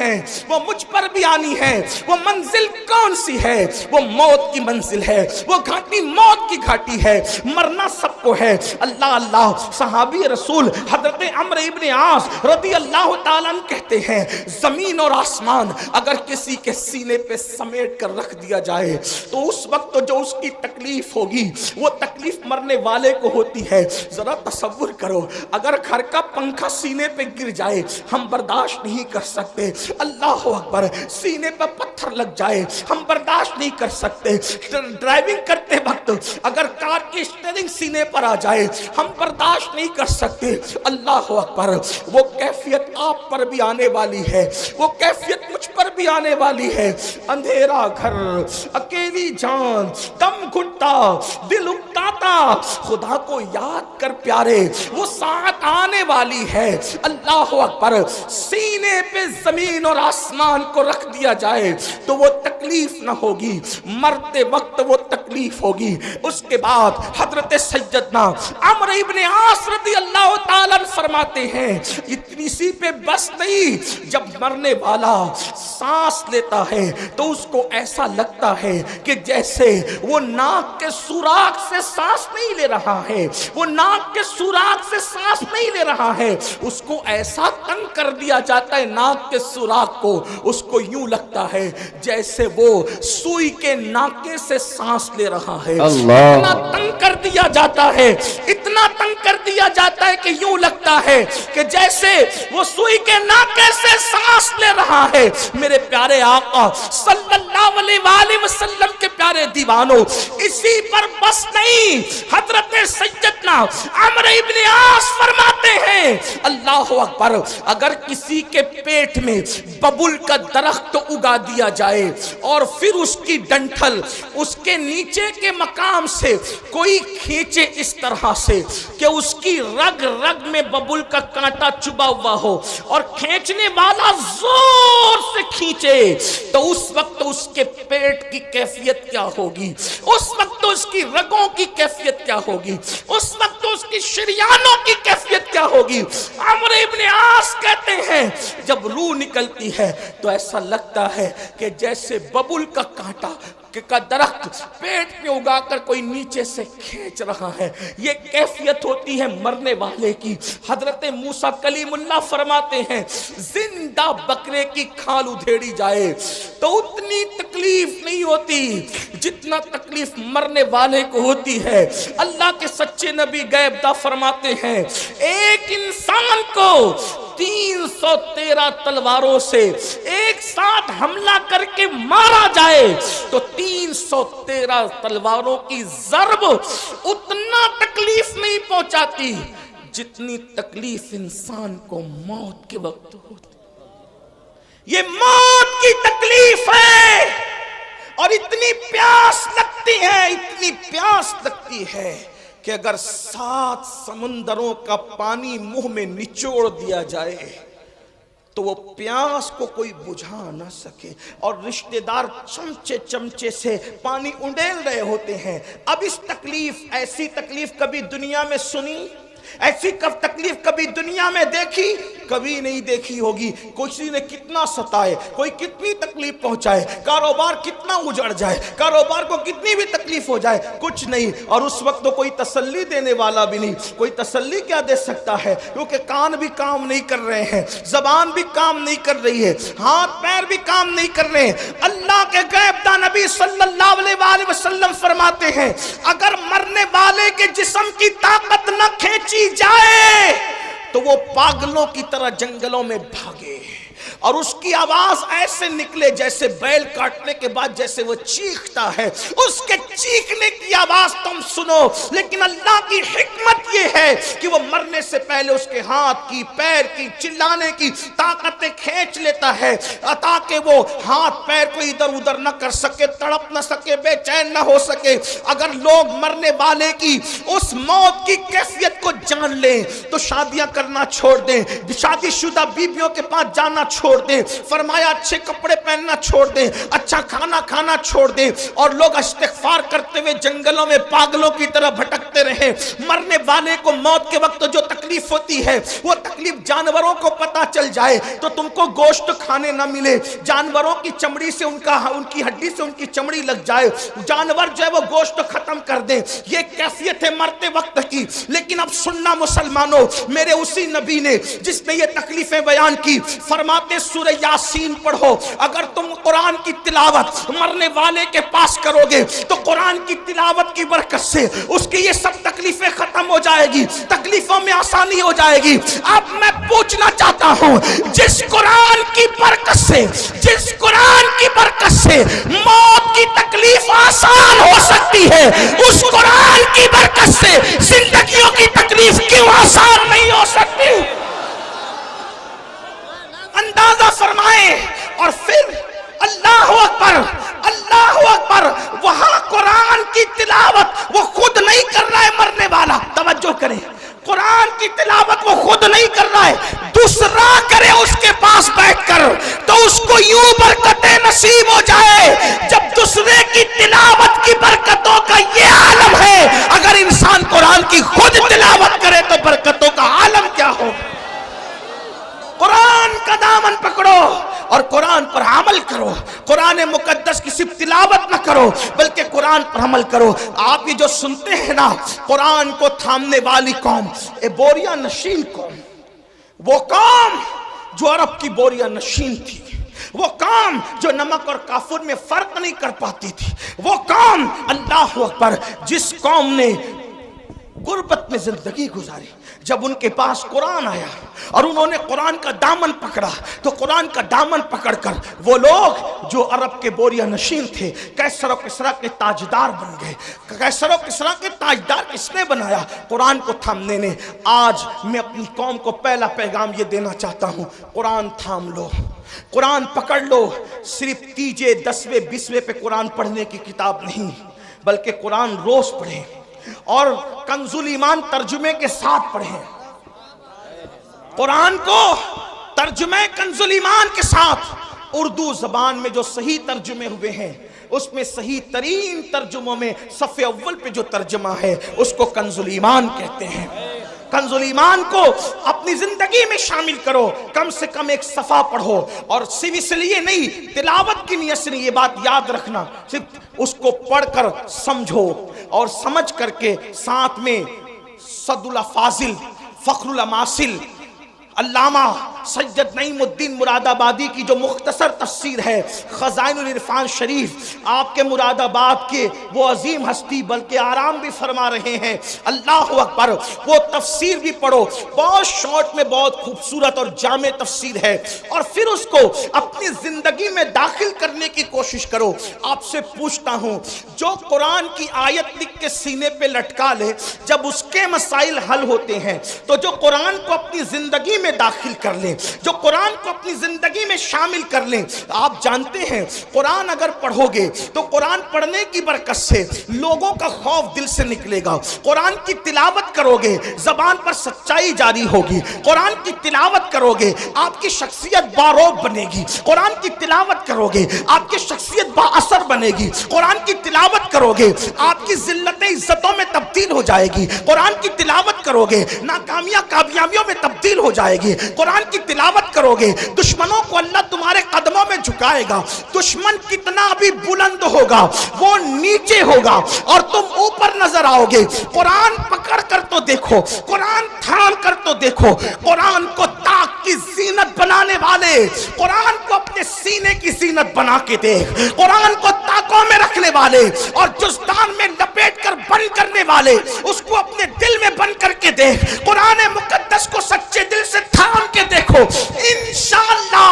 ہیں وہ مجھ پر بھی آنی ہے۔ وہ منزل کون سی ہے؟ وہ موت کی منزل ہے، وہ گھاٹی موت کی گھاٹی ہے، مرنا سب کو ہے۔ اللہ اللہ، صحابی رسول حضرت عمرو ابن عاص رضی اللہ تعالیٰ عنہ کہتے ہیں زمین اور آسمان اگر کسی کے سینے پہ سمیٹ کر رکھ دیا جائے تو اس وقت جو اس کی تکلیف ہوگی وہ تکلیف مرنے والے کو ہوتی ہے۔ ذرا تصور کرو اگر گھر کا پنکھا سینے پہ گر جائے ہم برداشت نہیں کر سکتے، اللہ اکبر، سینے پہ پتھر لگ جائے ہم برداشت نہیں کر سکتے، ڈرائیونگ کرتے وقت اگر کار کی اسٹیئرنگ سینے پر آ جائے ہم برداشت نہیں کر سکتے۔ اللہ اکبر، وہ کیفیت آپ پر بھی آنے والی ہے، وہ کیفیت مجھ پر بھی آنے والی ہے۔ اندھیرا گھر، اکیلی جان، دم گھٹتا، دل اکتاتا، خدا کو یاد کر پیارے، وہ ساعت آنے والی ہے۔ اللہ اکبر، سینے پہ زمین اور آسمان کو رکھ دیا جائے تو وہ تکلیف نہ ہوگی، مرتے وقت وہ تکلیف ہوگی۔ اس کے بعد حضرت سیدنا عمرو ابن عاص رضی اللہ تعالیٰ فرماتے ہیں اتنی سی پہ بس نہیں، جب مرنے والا سانس لیتا ہے تو اس کو ایسا لگتا ہے کہ جیسے وہ ناک کے سوراخ سے سانس نہیں لے رہا ہے، وہ ناک کے سوراخ سے سانس نہیں لے رہا ہے، اس کو ایسا تنگ کر دیا جاتا ہے ناک کے سوراخ کو، اس کو یوں لگتا ہے جیسے وہ سوئی کے ناکے سے سانس لے رہا ہے۔ اتنا تنگ کر دیا جاتا ہے، اتنا تنگ کر دیا جاتا ہے کہ یوں لگتا ہے کہ جیسے وہ سوئی کے ناکے سے سانس لے رہا ہے۔ میرے پیارے آقا صلی اللہ علیہ وآلہ وسلم کے پیارے دیوانوں، اسی پر بس نہیں، حضرت سیدنا عمرو ابن عاص فرماتے ہیں اللہ اکبر، اگر کسی کے پیٹ میں ببول کا درخت اگا دیا جائے اور پھر اس کی ڈنٹھل اس کے نیچے کے مقام سے کوئی کھینچے اس طرح سے کہ اس کی رگ رگ میں ببول کا کانٹا چبا ہوا ہو اور کھینچنے والا زور سے کھینچے تو اس وقت اس کے پیٹ کی کیفیت کیا ہوگی، اس وقت اس کی رگوں کی کیفیت کیا ہوگی، اس وقت اس کی شریانوں کی کیفیت کیا ہوگی۔ عمرو ابن عاص کہتے ہیں جب روح نکلتی ہے تو ایسا لگتا ہے کہ جیسے ببول کا کانٹا کا درخت پیٹ میں اگا کر کوئی نیچے سے کھینچ رہا ہے، یہ کیفیت ہوتی ہے مرنے والے کی۔ حضرت موسیٰ کلیم اللہ فرماتے ہیں زندہ بکرے کی کھال ادھیڑی جائے تو اتنی تکلیف نہیں ہوتی جتنا تکلیف مرنے والے کو ہوتی ہے۔ اللہ کے سچے نبی غیب داں فرماتے ہیں ایک انسان کو 313 تلواروں سے ایک ساتھ حملہ کر کے مارا جائے تو 313 تلواروں کی ضرب اتنا تکلیف نہیں پہنچاتی جتنی تکلیف انسان کو موت کے وقت ہوتی۔ یہ موت کی تکلیف ہے اور اتنی پیاس لگتی ہے، اتنی پیاس لگتی ہے کہ اگر 7 سمندروں کا پانی منہ میں نچوڑ دیا جائے تو وہ پیاس کو کوئی بجھا نہ سکے، اور رشتہ دار چمچے چمچے سے پانی انڈیل رہے ہوتے ہیں۔ اب اس تکلیف، ایسی تکلیف کبھی دنیا میں سنی، ایسی تکلیف کبھی دنیا میں دیکھی؟ کبھی نہیں دیکھی ہوگی۔ کسی نے کتنا ستائے، کوئی کتنی تکلیف پہنچائے، کاروبار کتنا اجڑ جائے، کاروبار کو کتنی بھی تکلیف ہو جائے، کچھ نہیں، اور اس وقت تو کوئی تسلی دینے والا بھی نہیں۔ کوئی تسلی کیا دے سکتا ہے، کیونکہ کان بھی کام نہیں کر رہے ہیں، زبان بھی کام نہیں کر رہی ہے، ہاتھ پیر بھی کام نہیں کر رہے ہیں۔ اللہ کے غیب داں نبی صلی اللہ علیہ وآلہ وسلم فرماتے ہیں اگر مرنے والے کے جسم کی طاقت نہ کھینچی جائے تو وہ پاگلوں کی طرح جنگلوں میں بھاگے اور اس کی آواز ایسے نکلے جیسے بیل کاٹنے کے بعد جیسے وہ چیختا ہے، اس کے چیخنے کی آواز تم سنو۔ لیکن اللہ کی حکمت یہ ہے کہ وہ مرنے سے پہلے اس کے ہاتھ کی، پیر کی، چلانے کی طاقتیں کھینچ لیتا ہے تاکہ وہ ہاتھ پیر کو ادھر ادھر نہ کر سکے، تڑپ نہ سکے، بے چین نہ ہو سکے۔ اگر لوگ مرنے والے کی اس موت کی کیفیت کو جان لیں تو شادیاں کرنا چھوڑ دیں، شادی شدہ بیویوں کے پاس جانا چھوڑ چھوڑ دیں, فرمایا اچھے کپڑے پہننا چھوڑ دیں, اچھا کھانا کھانا چھوڑ دیں, اور لوگ استغفار کرتے ہوئے جنگلوں میں پاگلوں کی طرح بھٹکتے رہے. مرنے والے کو موت کے وقت جو تکلیف ہوتی ہے وہ تکلیف جانوروں کو پتہ چل جائے تو تم کو گوشت کھانے نہ ملے, جانوروں کی چمڑی سے ان کی ہڈی سے ان کی چمڑی لگ جائے, جانور جو ہے وہ گوشت ختم کر دیں, یہ کیفیت ہے مرتے وقت کی. لیکن اب سننا مسلمانوں, میرے اسی نبی نے جس نے یہ تکلیفیں بیان کی, فرماتے سورہ یاسین پڑھو, اگر تم قرآن کی تلاوت مرنے والے کے پاس کرو گے تو قرآن کی تلاوت کی برکت سے اس کی یہ سب تکلیفیں ختم ہو جائے گی, تکلیفوں میں آسانی ہو جائے گی. اب میں پوچھنا چاہتا ہوں, جس قرآن کی برکت سے, جس قرآن کی برکت سے موت کی تکلیف آسان ہو سکتی ہے, اس قرآن کی برکت سے زندگیوں کی تکلیف کیوں آسان نہیں ہو سکتی؟ اندازہ فرمائیں. اور پھر اللہ اکبر, اللہ اکبر, وہاں قرآن کی تلاوت وہ خود نہیں کر رہا ہے مرنے والا, توجہ کریں, قرآن کی تلاوت وہ خود نہیں کر رہا ہے, دوسرا کرے اس کے پاس بیٹھ کر, تو اس کو یوں برکتیں نصیب ہو جائے. جب دوسرے کی تلاوت کی برکتوں کا یہ عالم ہے, اگر انسان قرآن کی خود تلاوت کرے تو برکتوں کا عالم کیا ہو. قرآن کا دامن پکڑو اور قرآن پر عمل کرو. قرآن مقدس کی صرف تلاوت نہ کرو بلکہ قرآن پر عمل کرو. آپ یہ جو سنتے ہیں نا, قرآن کو تھامنے والی قوم, اے بوریا نشین قوم, وہ قوم جو عرب کی بوریا نشین تھی, وہ قوم جو نمک اور کافور میں فرق نہیں کر پاتی تھی, وہ قوم, اللہ اکبر, جس قوم نے غربت میں زندگی گزاری, جب ان کے پاس قرآن آیا اور انہوں نے قرآن کا دامن پکڑا تو قرآن کا دامن پکڑ کر وہ لوگ جو عرب کے بوریا نشین تھے کیسر و کسریٰ کے تاجدار بن گئے. کیسر و کسریٰ کے تاجدار کس نے بنایا؟ قرآن کو تھامنے نے. آج میں اپنی قوم کو پہلا پیغام یہ دینا چاہتا ہوں, قرآن تھام لو, قرآن پکڑ لو. صرف تیجے 10ویں 20ویں پہ قرآن پڑھنے کی کتاب نہیں, بلکہ قرآن روز پڑھیں اور کنز الایمان ترجمے کے ساتھ پڑھیں. قرآن کو ترجمہ کنز الایمان کے ساتھ, اردو زبان میں جو صحیح ترجمے ہوئے ہیں اس میں صحیح ترین ترجموں میں صفحے اول پہ جو ترجمہ ہے اس کو کنز الایمان کہتے ہیں. کنز الایمان کو اپنی زندگی میں شامل کرو, کم سے کم ایک صفحہ پڑھو, اور صرف اس لیے نہیں, تلاوت کی نیت سے نہیں, یہ بات یاد رکھنا, صرف اس کو پڑھ کر سمجھو اور سمجھ کر کے ساتھ میں صد اللہ فاضل, فخر الاماثل, علامہ سید نعیم الدین مراد آبادی کی جو مختصر تفسیر ہے خزائن العرفان شریف, آپ کے مراد آباد کے وہ عظیم ہستی بلکہ آرام بھی فرما رہے ہیں, اللہ اکبر, وہ تفسیر بھی پڑھو, بہت شارٹ میں بہت خوبصورت اور جامع تفسیر ہے, اور پھر اس کو اپنی زندگی میں داخل کرنے کی کوشش کرو. آپ سے پوچھتا ہوں, جو قرآن کی آیت لکھ کے سینے پہ لٹکا لے, جب اس کے مسائل حل ہوتے ہیں تو جو قرآن کو اپنی زندگی میں داخل کر لیں, جو قرآن کو اپنی زندگی میں شامل کر لیں, آپ جانتے ہیں قرآن اگر پڑھو گے تو قرآن پڑھنے کی برکت سے لوگوں کا خوف دل سے نکلے گا. قرآن کی تلاوت کرو گے زبان پر سچائی جاری ہوگی, قرآن کی تلاوت کرو گے آپ کی شخصیت باروب بنے گی, قرآن کی تلاوت کرو گے آپ کی شخصیت با اثر بنے گی, قرآن کی تلاوت کرو گے آپ کی ذلت عزتوں میں تبدیل ہو جائے گی, قرآن کی تلاوت کرو گے ناکامیاں کامیابیوں میں تبدیل ہو جائے گی, قرآن کی تلاوت کرو گے دشمنوں کو اللہ تمہارے قدموں میں جھکائے گا. دشمن کتنا بھی بلند ہوگا وہ نیچے ہوگا اور تم اوپر نظر آؤ گے. قرآن پکڑ کر تو دیکھو, قرآن تھام کر تو دیکھو, قرآن کو طاق کی زینت بنانے والے, قرآن کو اپنے سینے کی زینت بنا کے دیکھ, قرآن کو طاقوں میں رکھنے والے اور جزدان میں لپیٹ کر بند کرنے والے, اس کو اپنے دل میں بند کر کے دیکھ, قرآن مقدس کو سچے دل سے تھام کے دیکھو, انشاءاللہ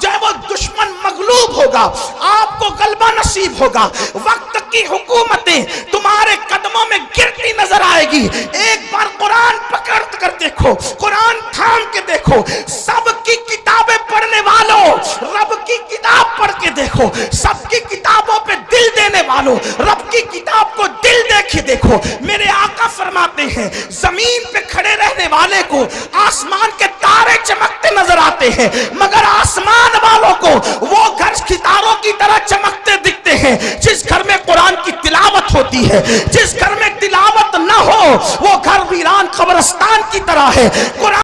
جو وہ دشمن مغلوب ہوگا, آپ کو غلبہ نصیب ہوگا. وقت کی حکومتیں تمہارے قدموں میں گرتی نظر آئے گی. ایک بار قرآن پکڑ کر دیکھو, قرآن تھام کے دیکھو, سب کی کتابیں پڑھنے والوں رب کی کتاب پڑھ کے دیکھو, سب کی کتابوں پہ دل دینے والوں رب کی کتاب کو دل دے کے دیکھو. میرے آقا فرماتے ہیں زمین پہ کھڑے رہنے والے کو آسمان کے تارے چمکتے نظر آتے جاتے ہیں، مگر آسمان والوں کو وہ گھر ستاروں کی طرح چمکتے دکھتے ہیں جس گھر میں قرآن کی تلاوت ہوتی ہے۔ جس گھر میں تلاوت نہ ہو وہ گھر ویران قبرستان کی طرح ہے۔ قرآن